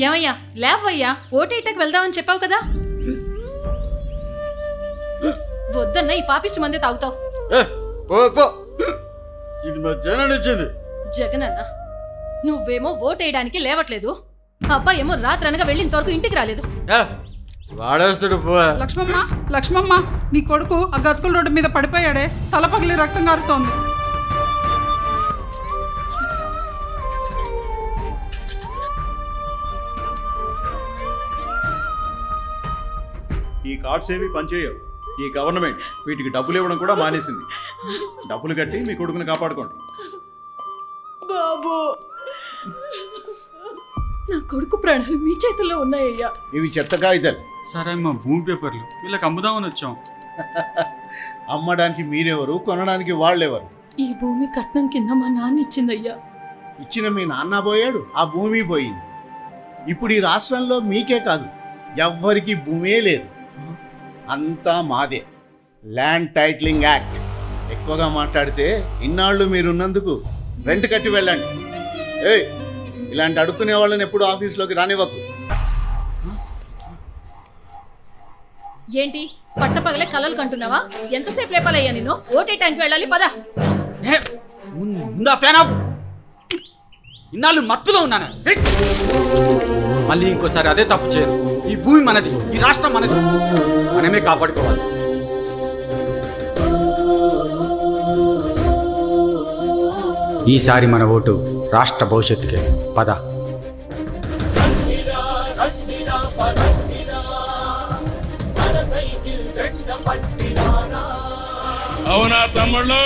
ఏమయ్యా లేవయ్యా, ఓటేటకు వెళ్దామని చెప్పావు కదా. వద్దన్న ఈ పాపిష్టి మందే తాగుతావు. జగనన్న నువ్వేమో ఓటేయడానికి లేవట్లేదు, అబ్బాయి ఏమో రాత్రనగా వెళ్ళినంతవరకు ఇంటికి రాలేదు. లక్ష్మమ్మ లక్ష్మమ్మ, నీ కొడుకు ఆ గతుకుల రోడ్డు మీద పడిపోయాడే, తల పగిలి రక్తం కారుతోంది. ఈ కార్డ్స్ ఏవి పనిచేయవు. ఈ గవర్నమెంట్ వీటికి డబ్బులు ఇవ్వడం కూడా మానేసింది. డబ్బులు కట్టి మీ కొడుకుని కాపాడుకోండి. బాబు, నా కొడుకు ప్రాణాలు మీ చేతుల్లో ఉన్నాయ్యా. ఇవి చెత్త కాగితాలు. సరే అమ్మా, భూమి పేపర్లు వీళ్ళకి అమ్ముదామని వచ్చాం. అమ్మడానికి మీరెవరు, కొనడానికి వాళ్ళెవరు? ఈ భూమి కట్నం కింద మా నాన్న ఇచ్చిందయ్యా. ఇచ్చిన మీ నాన్న పోయాడు, ఆ భూమి పోయింది. ఇప్పుడు ఈ రాష్ట్రంలో మీకే కాదు, ఎవ్వరికి భూమే లేదు, అంతా మాదే. Land titling act. ఎక్కువగా మాట్లాడితే ఇన్నాళ్ళు మీరున్నందుకు రెంట్ కట్టి వెళ్ళండి. ఇలాంటి అడుక్కునే వాళ్ళని ఎప్పుడు ఆఫీస్లోకి రానివ్వకు. ఏంటి పట్టపగలే కలలు కంటున్నావా? ఎంతసేపు లేపాలయ్యా నిన్ను? ఓటేటానికి వెళ్ళాలి, పద. ఇన్నాళ్ళు మత్తులో ఉన్నాను, మళ్ళీ ఇంకోసారి అదే తప్పు చేయను. ఈ భూమి మనది, ఈ రాష్ట్రం మనది, మనమే కాపాడుకోవాలి. ఈసారి మన ఓటు రాష్ట్ర భవిష్యత్తుకే. పద. అవునా తమ్ముళ్ళు?